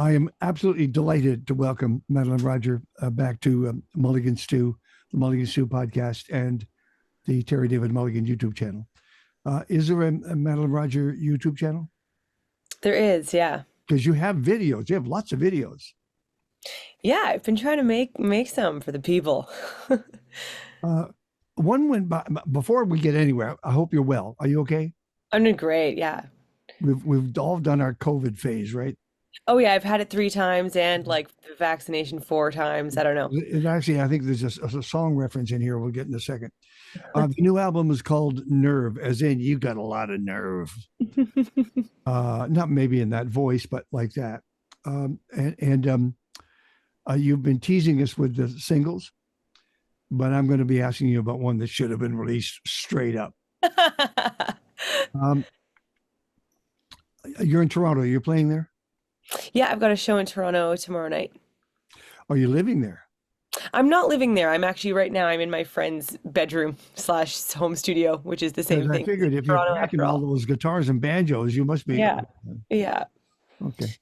I am absolutely delighted to welcome Madeleine Roger back to Mulligan Stew, the Mulligan Stew podcast, and the Terry David Mulligan YouTube channel. Is there a Madeleine Roger YouTube channel? There is, yeah. Because you have videos. You have lots of videos. Yeah, I've been trying to make some for the people. Uh, one went by, before we get anywhere, I hope you're well. Are you okay? I'm doing great, yeah. We've all done our COVID phase, right? Oh yeah, I've had it 3 times and like the vaccination 4 times. I don't know. It actually, I think there's a song reference in here we'll get in a second. The new album is called Nerve, as in you got a lot of nerve. Not maybe in that voice, but like that. You've been teasing us with the singles, but I'm going to be asking you about one that should have been released straight up. Um, you're in Toronto. You're playing there? Yeah, I've got a show in Toronto tomorrow night. Are you living there? I'm not living there. I'm actually right now I'm in my friend's bedroom / home studio, which is the same I thing. figured if you're Toronto packing after all all. those guitars and banjos, you must be. Yeah. Yeah. Okay.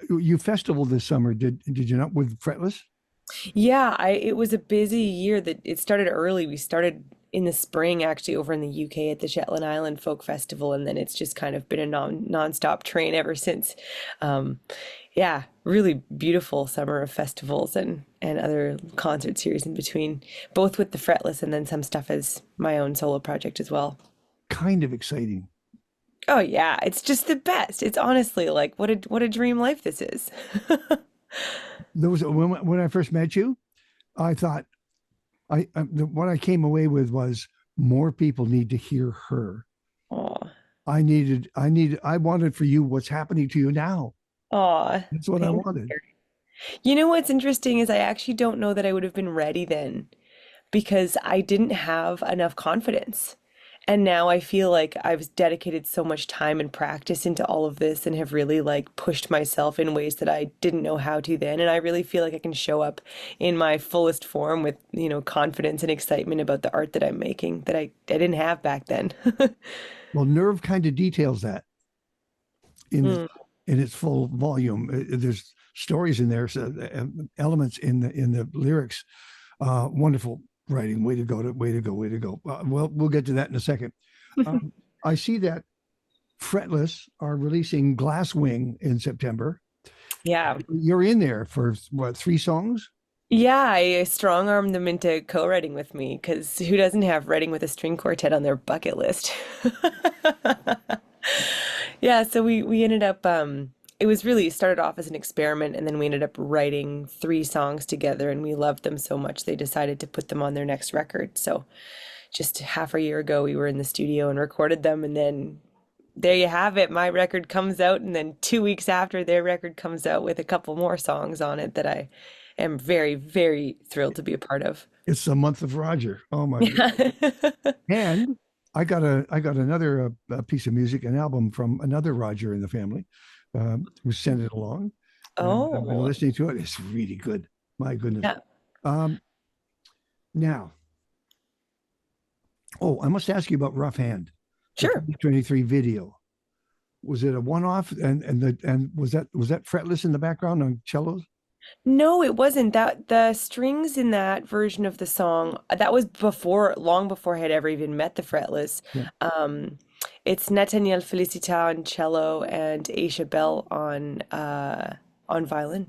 You festival this summer, did you not, with Fretless? Yeah, it was a busy year that it started early. We started in the spring actually over in the UK at the Shetland Island Folk Festival, and then it's just kind of been a non-stop train ever since. Um, yeah, really beautiful summer of festivals and other concert series in between, both with the Fretless and then some stuff as my own solo project as well. Kind of exciting. Oh yeah, it's just the best. It's honestly like what a dream life this is. There was when I first met you, I thought what I came away with was more people need to hear her. Oh, I wanted for you what's happening to you now. oh, That's what I thank wanted. you. You know what's interesting is I actually don't know that I would have been ready then because I didn't have enough confidence. And now I feel like I've dedicated so much time and practice into all of this and have really like pushed myself in ways that I didn't know how to then. And I really feel like I can show up in my fullest form with, confidence and excitement about the art that I'm making that I didn't have back then. Well, Nerve kind of details that in Mm. in its full volume. There's stories in there, so, elements in the lyrics. Wonderful writing. Way to go! Way to go! Way to go! Well, we'll get to that in a second. Um, I see that Fretless are releasing Glasswing in September. Yeah. You're in there for what, 3 songs? Yeah, I strong armed them into co-writing with me because who doesn't have writing with a string quartet on their bucket list? Yeah, so we ended up it was really started off as an experiment and then we ended up writing 3 songs together and we loved them so much they decided to put them on their next record. So just half a year ago we were in the studio and recorded them and then there you have it. My record comes out and then 2 weeks after their record comes out with a couple more songs on it that I am very, very thrilled to be a part of. It's the month of Roger. Oh my God! And I got another piece of music, an album from another Roger in the family, who sent it along. And I've been Oh, listening to it. It's really good. My goodness. yeah, Um, Now, oh, I must ask you about Rough Hand, the sure. 2023 video. Was it a one-off? And was that Fretless in the background on cellos? No, it wasn't. That the strings in that version of the song, that was long before I had ever even met the Fretless. Yeah, Um, it's Nathaniel Felicita on cello and Aisha Bell on violin.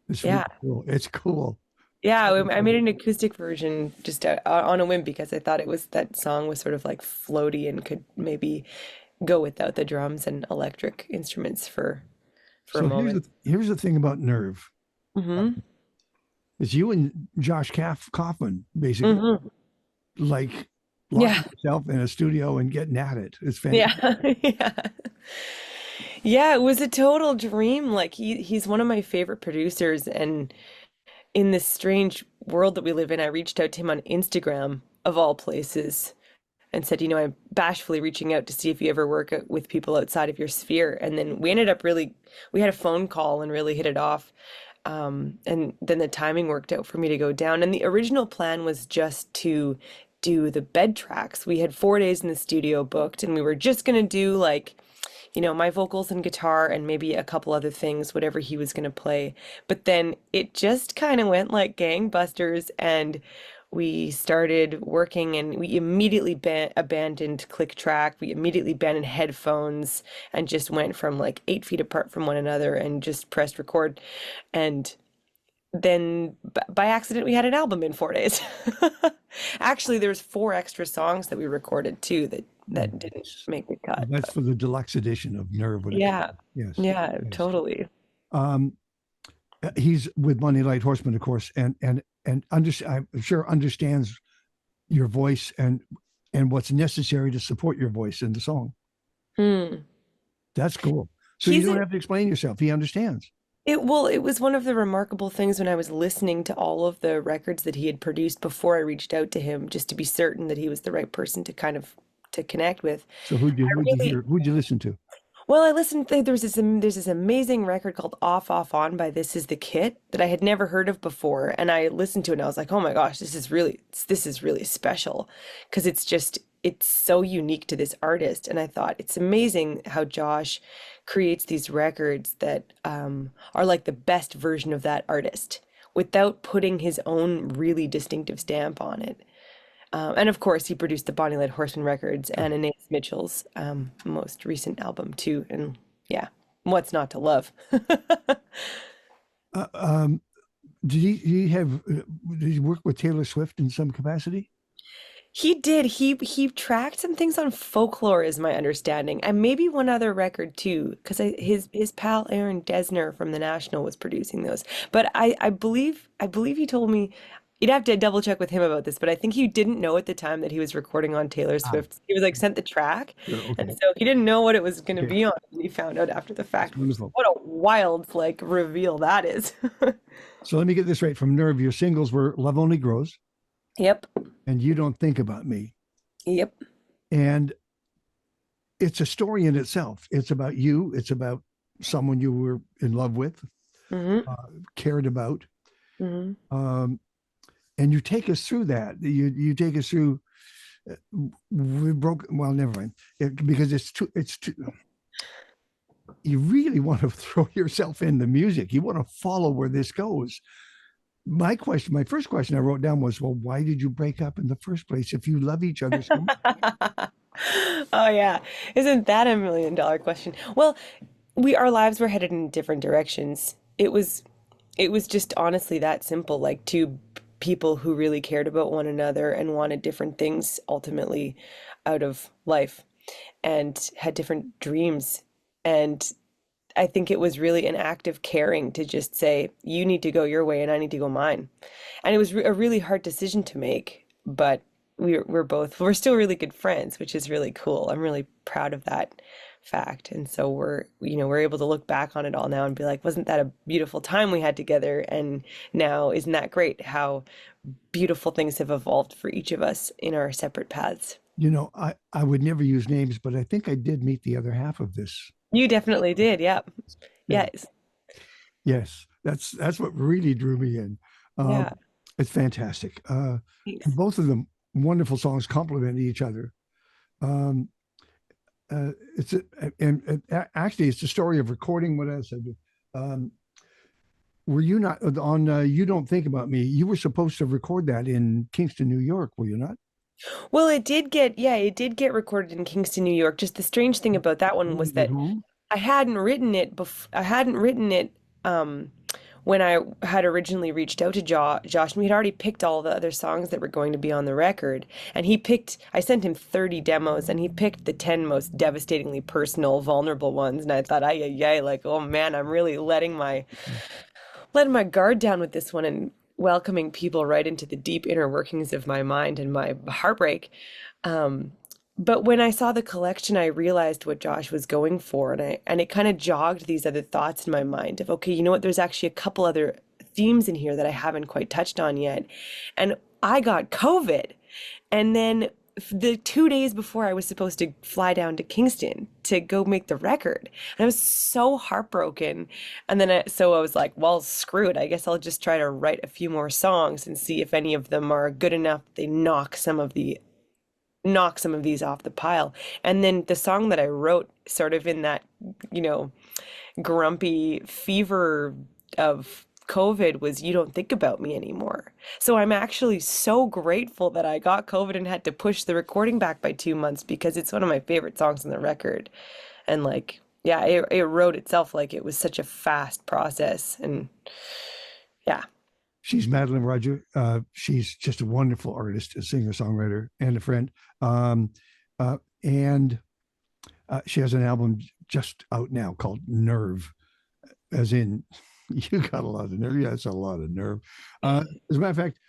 it's really Yeah. cool. It's cool. Yeah, I made an acoustic version just on a whim because I thought that song was sort of like floaty and could maybe go without the drums and electric instruments for a So moment. here's the thing about Nerve. Hmm. It's you and Josh Kaufman basically Hmm. like Yeah. locking yourself in a studio and getting at it. It's fantastic. Yeah. Yeah. Yeah, it was a total dream. Like he's one of my favorite producers and in this strange world that we live in, I reached out to him on Instagram of all places and said, I'm bashfully reaching out to see if you ever work with people outside of your sphere. And then we ended up we had a phone call and really hit it off. And then the timing worked out for me to go down. And the original plan was just to do the bed tracks. We had 4 days in the studio booked, and we were just gonna do like my vocals and guitar and maybe a couple other things, whatever he was going to play. But then it just kind of went like gangbusters, and we started working, and we immediately abandoned click track. We immediately abandoned headphones and just went from like 8 feet apart from one another and just pressed record. And then by accident, we had an album in 4 days. Actually, there's 4 extra songs that we recorded too that didn't Nice. make the cut. That's for the deluxe edition of Nerve when it comes Yeah, out. Yes. yeah, Yes. totally. Um, he's with Money Light Horseman, of course, and I'm sure understands your voice and what's necessary to support your voice in the song. Hmm. That's cool. So you He's don't a, have to explain yourself. He understands. it was one of the remarkable things when I was listening to all of the records that he had produced before I reached out to him, just to be certain that he was the right person to kind of to connect with. So I who'd you really hear? Who'd you listen to? Well, I listened to, there's this amazing record called Off Off On by This Is the Kit that I had never heard of before, and I listened to it and I was like, "Oh my gosh, this is really special," because it's so unique to this artist. And I thought it's amazing how Josh creates these records that are like the best version of that artist without putting his own really distinctive stamp on it. And of course, he produced the Bonnie Light Horseman records and Anais Mitchell's most recent album too. And yeah, what's not to love? Uh, um, did he work with Taylor Swift in some capacity? He did. He tracked some things on Folklore, is my understanding, and maybe one other record too, because his pal Aaron Desner from the National was producing those. But I believe he told me. You'd have to double check with him about this, but I think he didn't know at the time that he was recording on Taylor Ah, Swift. He was like sent the track, sure. and Okay. so he didn't know what it was going to Okay. be on. And he found out after the That's fact, which is wonderful. what a wild like reveal that is. So let me get this right. From Nerve, your singles were Love Only Grows Yep. and You Don't Think About Me. Yep. And it's a story in itself. It's about you. It's about someone you were in love with, Hmm. uh, cared about. Hmm. Um, and you take us through that. You take us through. We broke. Well, never mind. Because it's too. It's too. You really want to throw yourself in the music. You want to follow where this goes. My first question I wrote down was, well, why did you break up in the first place if you love each other so much? Oh yeah. Isn't that $1 million question? Well, our lives were headed in different directions. It was just honestly that simple, like two people who really cared about one another and wanted different things ultimately out of life and had different dreams. And I think it was really an act of caring to just say, you need to go your way and I need to go mine. And it was a really hard decision to make, but we're still really good friends, which is really cool. I'm really proud of that fact. And so we're able to look back on it all now and be like, wasn't that a beautiful time we had together? And now, isn't that great how beautiful things have evolved for each of us in our separate paths? I would never use names, but I think I did meet the other half of this. You definitely did. Yeah. Yeah. Yes. Yes. That's what really drew me in. Um, Yeah. it's fantastic. Thanks. Both of them wonderful songs complement each other. Um, it's a, actually it's the story of recording. What else I do? Um, were you not on? You Don't Think About Me. You were supposed to record that in Kingston, New York. Were you not? Well, it did get recorded in Kingston, New York. Just the strange thing about that one was At that home? I hadn't written it um when I had originally reached out to Josh, and we had already picked all the other songs that were going to be on the record. And I sent him 30 demos, and he picked the 10 most devastatingly personal, vulnerable ones. And I thought, ay, ay, ay, like, oh man, I'm really letting my guard down with this one and welcoming people right into the deep inner workings of my mind and my heartbreak. Um, but when I saw the collection, I realized what Josh was going for, and it kind of jogged these other thoughts in my mind of, okay, you know what? There's actually a couple other themes in here that I haven't quite touched on yet. And I got COVID. And then the 2 days before I was supposed to fly down to Kingston to go make the record, and I was so heartbroken. And then so I was like, well, screw it. I guess I'll just try to write a few more songs and see if any of them are good enough. They knock some of the knock some of these off the pile. And then the song that I wrote sort of in that, you know, grumpy fever of COVID was You Don't Think About Me Anymore. So I'm actually so grateful that I got COVID and had to push the recording back by 2 months because it's one of my favorite songs on the record. And like, yeah, it wrote itself like it was such a fast process. And yeah. She's Madeleine Roger. She's just a wonderful artist, a singer-songwriter, and a friend. Um, and she has an album just out now called Nerve, as in, you got a lot of nerve. Yeah, it's a lot of nerve. As a matter of fact,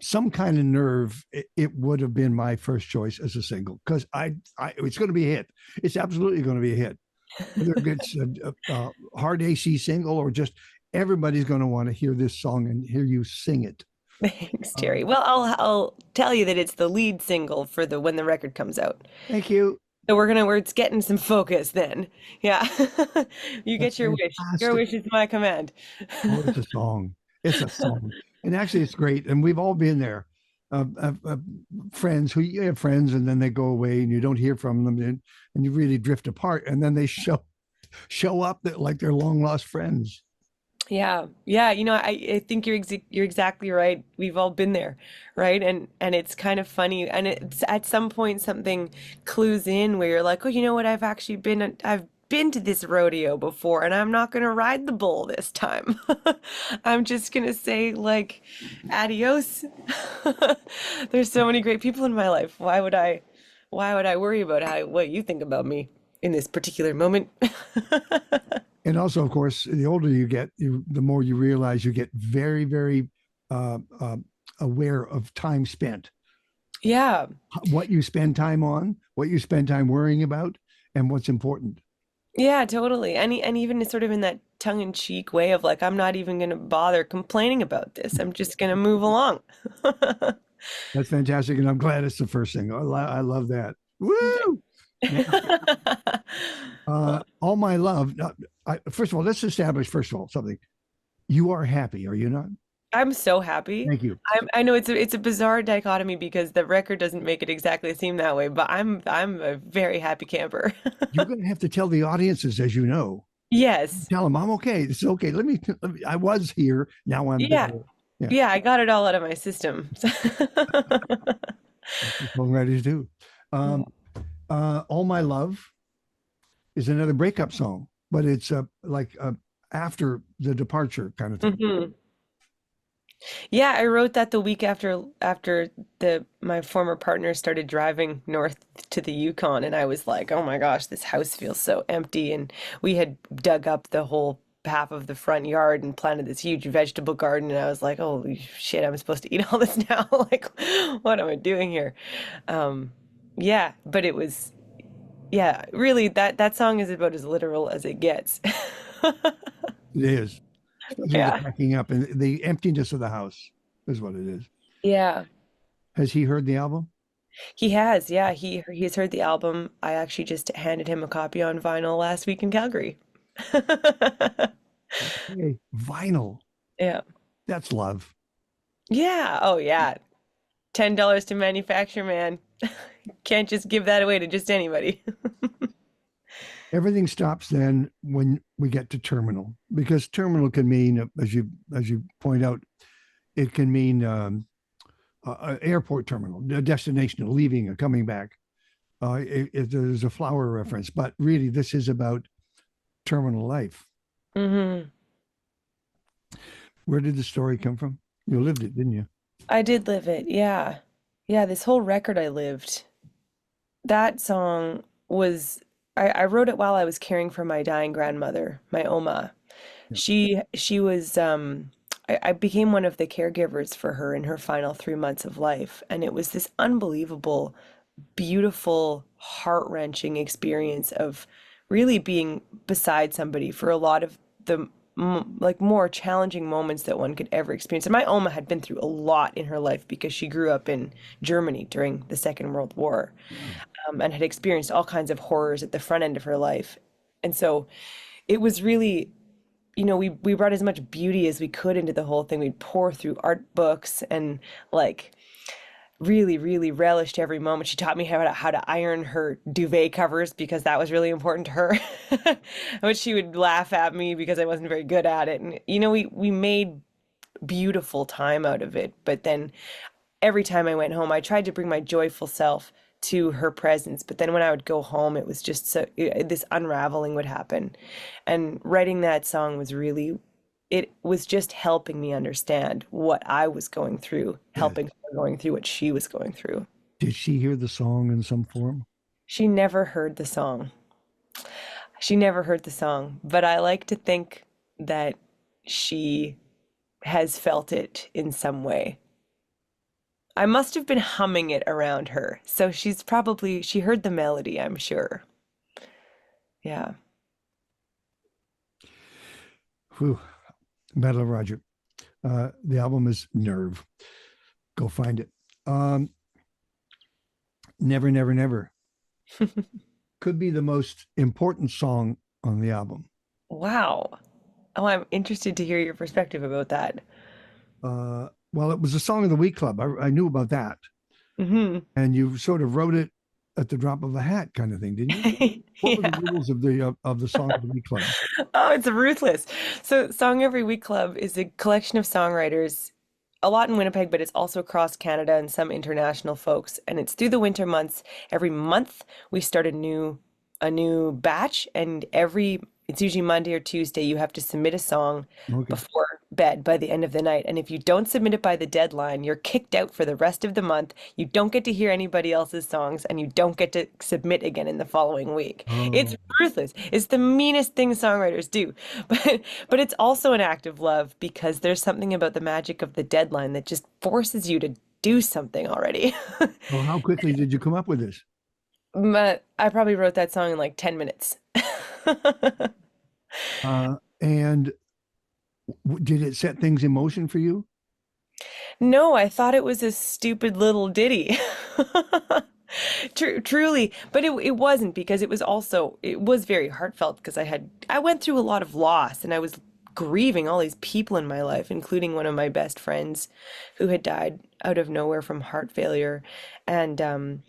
Some Kind of Nerve, it would have been my first choice as a single because it's going to be a hit. It's absolutely going to be a hit. Whether it's a hard AC single or just everybody's going to want to hear this song and hear you sing it. Thanks, Terry. Well, I'll tell you that it's the lead single for the when the record comes out. Thank you. So it's getting some focus then. Yeah. You That's get your wish. Your fantastic. wish is my command. Oh, it's a song. It's a song. And actually, it's great. And we've all been there. Friends who you have friends and then they go away and you don't hear from them and you really drift apart. And then they show up like they're long lost friends. Yeah. Yeah, I think you're exactly right. We've all been there, right? And it's kind of funny and it's at some point something clues in where you're like, "Oh, you know what? I've been to this rodeo before and I'm not going to ride the bull this time. I'm just going to say like adios." There's so many great people in my life. Why would I worry about what you think about me in this particular moment? And also, of course, the older you get, the more you realize you get very, very aware of time spent, Yeah. what you spend time on, what you spend time worrying about, and what's important. Yeah, totally. And even sort of in that tongue-in-cheek way of like, I'm not even going to bother complaining about this. I'm just going to move along. That's fantastic. And I'm glad it's the first thing. I love that. Woo! All My Love. First of all, let's establish, something. You are happy, are you not? I'm so happy. Thank you. I know it's a bizarre dichotomy because the record doesn't make it exactly seem that way, but I'm a very happy camper. You're going to have to tell the audiences, as you know, Yes. tell them I'm okay. It's okay. I was here. Now I'm Yeah. better. Yeah. Yeah, I got it all out of my system. Songwriters do. Um, All My Love is another breakup song, but it's like after the departure kind of thing. Mhm. Yeah, I wrote that the week after the my former partner started driving north to the Yukon, and I was like, "Oh my gosh, this house feels so empty." And we had dug up the whole half of the front yard and planted this huge vegetable garden, and I was like, "Holy shit, I'm supposed to eat all this now? Like, what am I doing here?" Yeah, but it was yeah, really that song is about as literal as it gets. It is. Especially the Yeah. packing up and the emptiness of the house is what it is. Yeah. Has he heard the album? He has, yeah. He's heard the album. I actually just handed him a copy on vinyl last week in Calgary. Hey, vinyl. Yeah. That's love. Yeah. Oh, yeah. $10 to manufacture, man. Can't just give that away to just anybody. Everything stops then when we get to terminal, because terminal can mean, as you point out, it can mean airport terminal, a destination, a leaving, a coming back. There's a flower reference, but really this is about terminal life. Hmm. Where did the story come from? You lived it, didn't you? I did live it. Yeah. Yeah, this whole record I lived. That song was I wrote it while I was caring for my dying grandmother, my Oma. Yeah. She was I became one of the caregivers for her in her final 3 months of life, and it was this unbelievable, beautiful, heart-wrenching experience of really being beside somebody for a lot of the like more challenging moments that one could ever experience. And my Oma had been through a lot in her life because she grew up in Germany during the Second World War, and had experienced all kinds of horrors at the front end of her life. And so it was really, we brought as much beauty as we could into the whole thing. We'd pour through art books and like really, really relished every moment. She taught me how to iron her duvet covers because that was really important to her. But she would laugh at me because I wasn't very good at it. And we made beautiful time out of it. But then every time I went home, I tried to bring my joyful self to her presence. But then when I would go home, it was just this unraveling would happen. And writing that song was really, it was just helping me understand what I was going through, Yes. helping her going through what she was going through. Did she hear the song in some form? She never heard the song. She never heard the song, but I like to think that she has felt it in some way. I must have been humming it around her. So she heard the melody, I'm sure. Yeah. Whew. Madeleine Roger. The album is Nerve. Go find it. Never, Never, Never could be the most important song on the album. Wow. Oh, I'm interested to hear your perspective about that. Well, it was a Song of the Week Club. I knew about that. Hmm. And you sort of wrote it at the drop of a hat kind of thing, didn't you? What were Yeah. the rules of the Song of the Week Club? Oh, it's ruthless. So, Song Every Week Club is a collection of songwriters, a lot in Winnipeg, but it's also across Canada and some international folks. And it's through the winter months. Every month we start a new batch, and it's usually Monday or Tuesday, you have to submit a song Okay. before bed by the end of the night. And if you don't submit it by the deadline, you're kicked out for the rest of the month. You don't get to hear anybody else's songs, and you don't get to submit again in the following week. It's Oh, ruthless. It's the meanest thing songwriters do. But it's also an act of love because there's something about the magic of the deadline that just forces you to do something already. well, how quickly did you come up with this? But I probably wrote that song in like 10 minutes. And did it set things in motion for you? No, I thought it was a stupid little ditty. Truly, but it wasn't because it was very heartfelt because I went through a lot of loss and I was grieving all these people in my life, including one of my best friends who had died out of nowhere from heart failure. And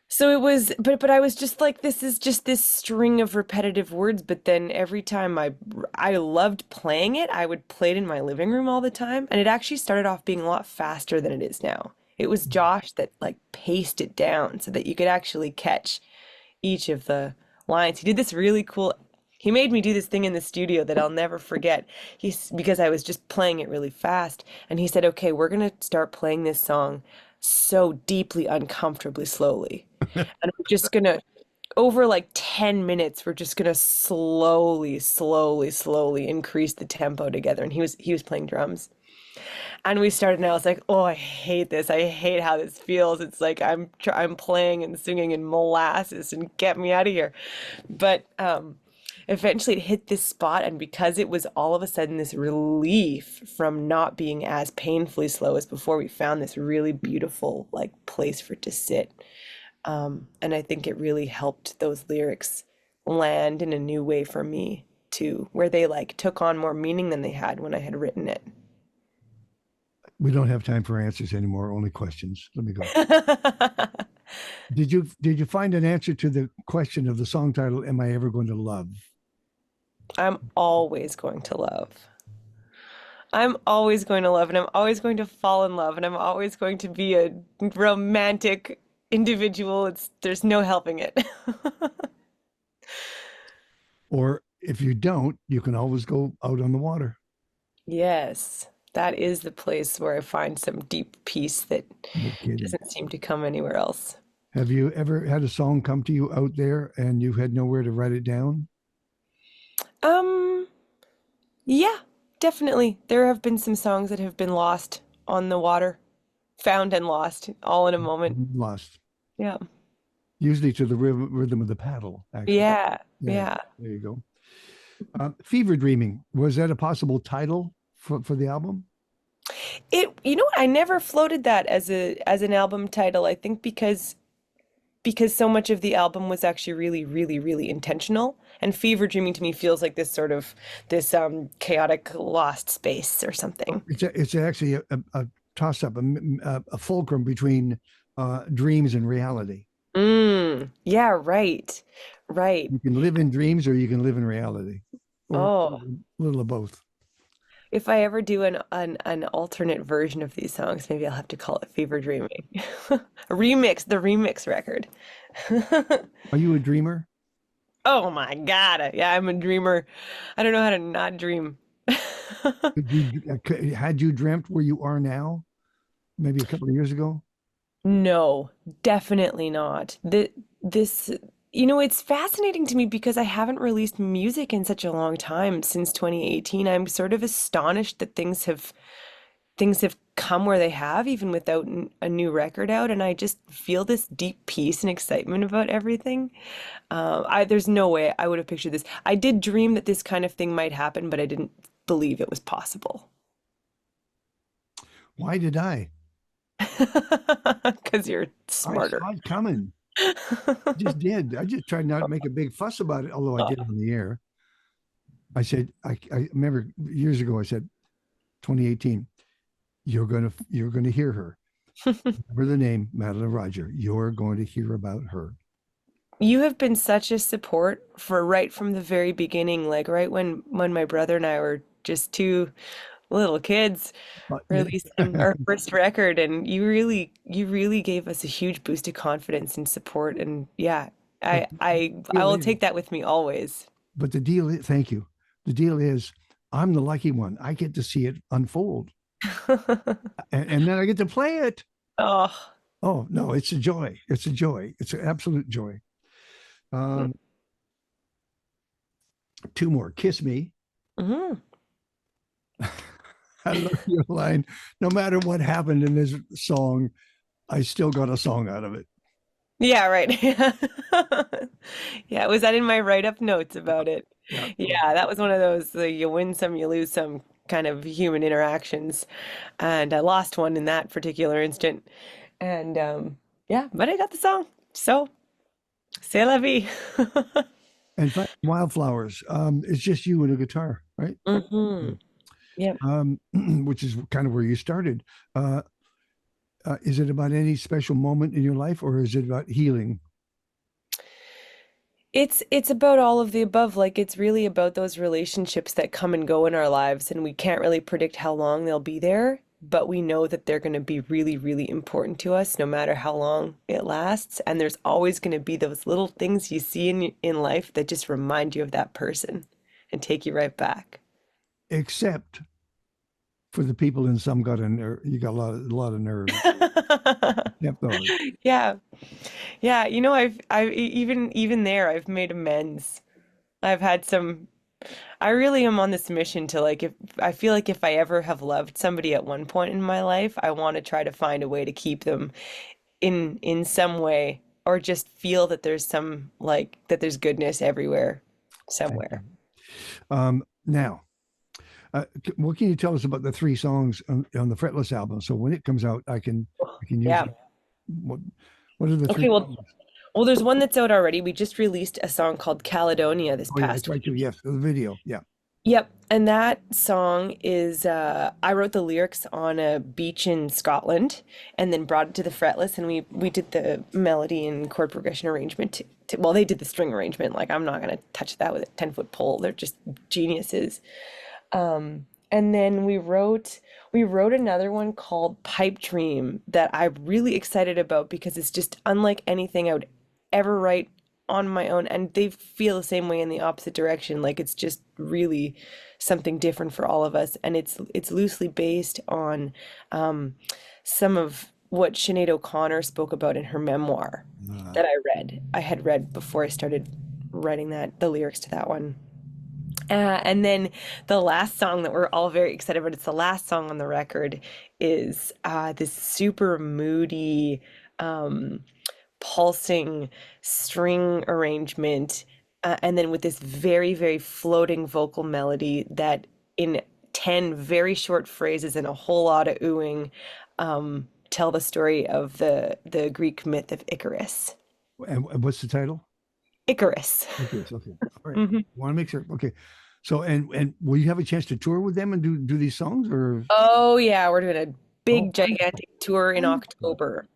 so it was, but I was just like, this is just this string of repetitive words. But then every time I loved playing it, I would play it in my living room all the time, and it actually started off being a lot faster than it is now. It was Josh that like paced it down so that you could actually catch each of the lines. He did this really cool. He made me do this thing in the studio that I'll never forget. Because I was just playing it really fast, and he said, "Okay, we're gonna start playing this song so deeply uncomfortably slowly. And we're just gonna, over like 10 minutes, we're just gonna slowly, slowly, slowly increase the tempo together." And he was playing drums. And we started, and I was like, "Oh, I hate this. I hate how this feels. It's like I'm playing and singing in molasses and get me out of here." But eventually it hit this spot, and because it was all of a sudden this relief from not being as painfully slow as before, we found this really beautiful like place for it to sit. And I think it really helped those lyrics land in a new way for me too, where they like took on more meaning than they had when I had written it. We don't have time for answers anymore, only questions. Let me go. Did you find an answer to the question of the song title, Am I Ever Going to Love? I'm always going to love. I'm always going to love, and I'm always going to fall in love, and I'm always going to be a romantic individual. There's no helping it. Or if you don't, you can always go out on the water. Yes, that is the place where I find some deep peace that No kidding. doesn't seem to come anywhere else. Have you ever had a song come to you out there and you had nowhere to write it down? Um, yeah, definitely. There have been some songs that have been lost on the water, found and lost all in a moment. Lost. Yeah. Usually to the rhythm of the paddle, actually. Yeah. Yeah, Yeah. there you go. Fever Dreaming, was that a possible title for the album? You know what? I never floated that as an album title. I think because so much of the album was actually really, really, really intentional. And fever dreaming to me feels like this chaotic lost space or something. It's actually toss up, a fulcrum between dreams and reality. Yeah, right. Right. You can live in dreams or you can live in reality, or Oh, a little of both. if I ever do an alternate version of these songs, maybe I'll have to call it Fever Dreaming. A remix, the remix record. Are you a dreamer? Oh my God. Yeah, I'm a dreamer. I don't know how to not dream. Had you dreamt where you are now, maybe a couple of years ago? No, definitely not. This, it's fascinating to me because I haven't released music in such a long time since 2018. I'm sort of astonished that things have come where they have, even without a new record out, and I just feel this deep peace and excitement about everything. There's no way I would have pictured this. I did dream that this kind of thing might happen, but I didn't believe it was possible. Why did I? Because you're I smarter. saw it coming. I just did. I just tried not to make a big fuss about it, although I did on the air. I said, I remember years ago, I said, 2018, you're gonna hear her. Remember the name, Madeleine Roger. You're going to hear about her. You have been such a support for right from the very beginning, like right when my brother and I were just two little kids But releasing our first record, and you really gave us a huge boost of confidence and support, and yeah, but I the I I deal will is, take that with me always. but the deal is, thank you. The deal is, I'm the lucky one. I get to see it unfold, and then I get to play it. Oh. Oh no, it's a joy. It's a joy. It's an absolute joy. Um, two more. Kiss me. Mhm. I love your line. No matter what happened in this song, I still got a song out of it. Yeah, right. Yeah, was that in my write-up notes about it? Yeah. Yeah, that was one of those you win some, you lose some kind of human interactions. And I lost one in that particular instant. And yeah, but I got the song. So, c'est la vie. In fact, Wildflowers, it's just you and a guitar, right? Hmm. Yeah. Which is kind of where you started. Uh, is it about any special moment in your life, or is it about healing? It's about all of the above. Like it's really about those relationships that come and go in our lives, and we can't really predict how long they'll be there, but we know that they're going to be really, really important to us no matter how long it lasts. And there's always going to be those little things you see in life that just remind you of that person and take you right back. Except for the people in some got a nerve. You got a lot of nerve. Yep, those. Yeah. Yeah, even there I've made amends. I've had some I really am on this mission to like if I feel like if I ever have loved somebody at one point in my life, I want to try to find a way to keep them in some way or just feel that there's some like that there's goodness everywhere Thank you. somewhere. Now, what can you tell us about the three songs on the Fretless album? So when it comes out, I can use Yeah. it. What what are the three Okay, well, songs? well, there's one that's out already. We just released a song called Caledonia this Oh yeah, I past tried week. to. Yes, the video. Yeah. Yep, and that song is I wrote the lyrics on a beach in Scotland and then brought it to the Fretless and we did the melody and chord progression arrangement well they did the string arrangement like I'm not gonna touch that with a 10-foot pole. They're just geniuses. And then we wrote another one called Pipe Dream that I'm really excited about because it's just unlike anything I would ever write on my own, and they feel the same way in the opposite direction. Like it's just really something different for all of us, and it's loosely based on some of what Sinead O'Connor spoke about in her memoir Uh, that I had read before I started writing the lyrics to that one. And then the last song that we're all very excited about, it's the last song on the record, is this super moody, um, pulsing string arrangement. And then with this very, very floating vocal melody that in 10 very short phrases and a whole lot of oohing, tell the story of the Greek myth of Icarus. and what's the title? Icarus. Okay, okay. All right. Mhm. Want to make sure. Okay. So and will you have a chance to tour with them and do these songs or Oh yeah, we're doing a Oh, big wonderful. gigantic tour in Wonderful. October.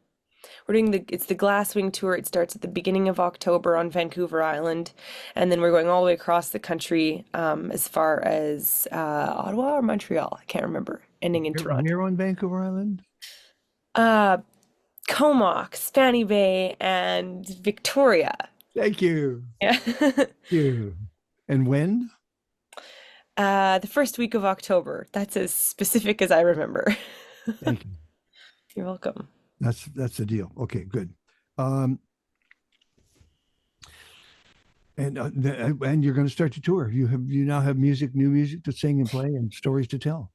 We're doing it's the Glasswing tour. It starts at the beginning of October on Vancouver Island, and then we're going all the way across the country, as far as Ottawa or Montreal. I can't remember. Ending in Toronto. Where on Vancouver Island? Uh, Comox, Fanny Bay, and Victoria. Thank you. Yeah. You. And when? The first week of October. That's as specific as I remember. Thank you. You're welcome. That's the deal. Okay, good. Um, and you're going to start to tour. You now have new music to sing and play, and stories to tell.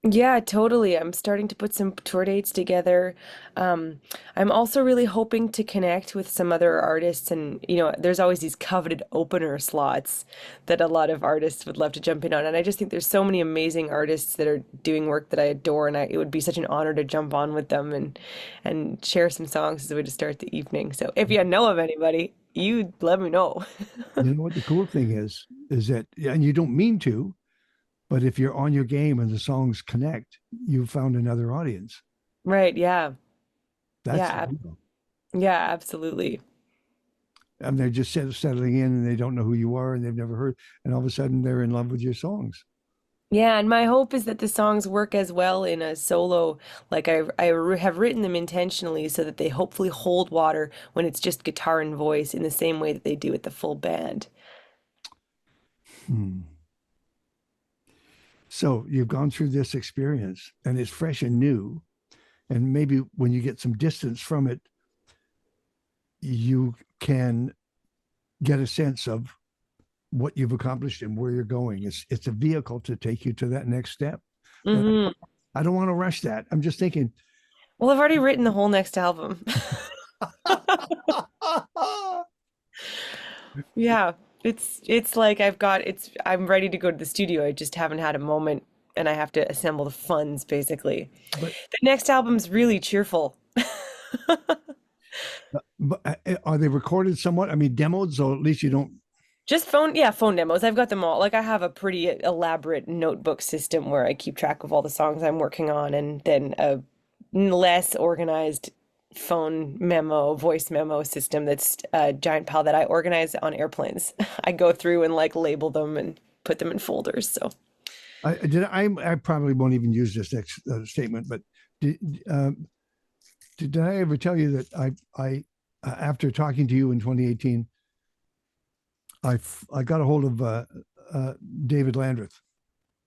Yeah, totally. I'm starting to put some tour dates together. Um, I'm also really hoping to connect with some other artists, and there's always these coveted opener slots that a lot of artists would love to jump in on. And I just think there's so many amazing artists that are doing work that I adore, and it would be such an honor to jump on with them and share some songs as a way to start the evening. So if you know of anybody, you let me know. You know what the cool thing is that, and you don't mean to, but if you're on your game and the songs connect, you found another audience. Right, yeah. That's the Yeah, deal. yeah, absolutely. And they're just settling in and they don't know who you are and they've never heard. And all of a sudden they're in love with your songs. Yeah, and my hope is that the songs work as well in a solo. Like have written them intentionally so that they hopefully hold water when it's just guitar and voice in the same way that they do with the full band. Hmm. So you've gone through this experience and it's fresh and new. And maybe when you get some distance from it, you can get a sense of what you've accomplished and where you're going. It's a vehicle to take you to that next step. But Hmm. I don't want to rush that. I'm just thinking. Well, I've already written the whole next album. Yeah, it's like I'm ready to go to the studio. I just haven't had a moment and I have to assemble the funds basically. but The next album's really cheerful. but are they recorded somewhat? I mean, demoed, so at least you don't. Just phone, yeah, phone demos. I've got them all. Like I have a pretty elaborate notebook system where I keep track of all the songs I'm working on, and then a less organized voice memo system that's a giant pile that I organize on airplanes. I go through and like label them and put them in folders. So, I probably won't even use this next statement, but did, did I ever tell you that I after talking to you in 2018, I got a hold of David Landreth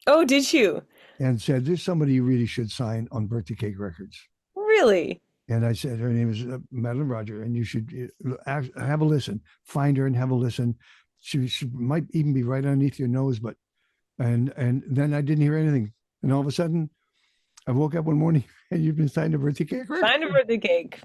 oh, did you? and said, "There's somebody you really should sign on Birthday Cake Records." Really? And I said, her name is Madeleine Roger, and you should have a listen. Find her and have a listen. She might even be right underneath your nose, but and then I didn't hear anything, and all of a sudden I woke up one morning and you've been signed to Birthday Cake Records. Kind of for the cake.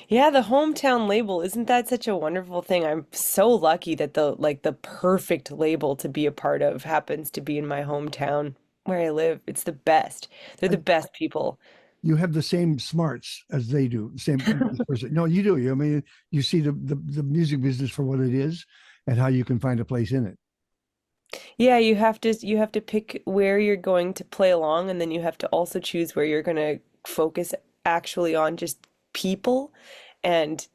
Yeah, the hometown label, isn't that such a wonderful thing? I'm so lucky that the perfect label to be a part of happens to be in my hometown where I live. It's the best. They're the best people. You have the same smarts as they do. Same person. No, you do. I mean, you see the music business for what it is and how you can find a place in it. Yeah, you have to pick where you're going to play along, and then you have to also choose where you're going to focus actually on just people. And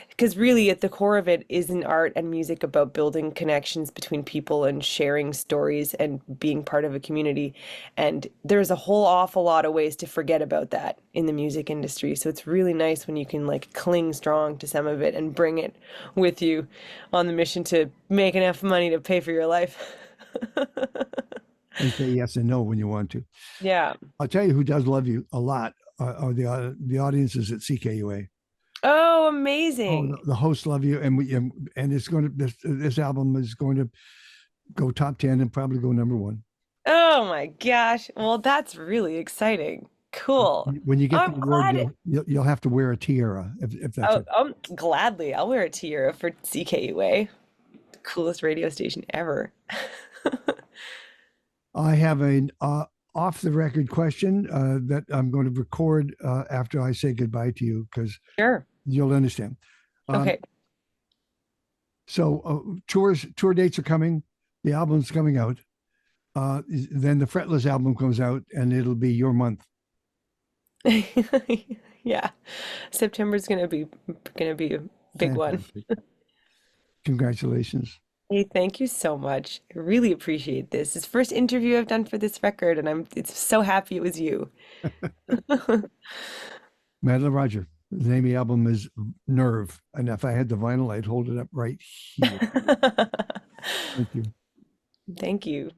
because really at the core of it isn't art and music about building connections between people and sharing stories and being part of a community. And there's a whole awful lot of ways to forget about that in the music industry. So it's really nice when you can like cling strong to some of it and bring it with you on the mission to make enough money to pay for your life. And say yes and no when you want to. Yeah. I'll tell you who does love you a lot are the audiences at CKUA. Oh, Oh, amazing. the hosts love you, and it's going to this album is going to go top 10 and probably go number one. Oh my gosh. Well, that's really exciting. Cool. When you get the I'm award, glad. you'll have to wear a tiara if that's Oh, it. gladly. I'll wear a tiara for CKUA, the coolest radio station ever. I have an off the record question that I'm going to record after I say goodbye to you because Sure. you'll understand. Um, Okay. so tour dates are coming. The album's coming out. Then the Fretless album comes out, and it'll be your month. Yeah. September's gonna be a big one. Fantastic. Congratulations. Hey, thank you so much. I really appreciate this. It's the first interview I've done for this record, and I'm it's so happy it was you. Madeleine Roger. The name of the album is Nerve. And if I had the vinyl, I'd hold it up right here. Thank you. Thank you.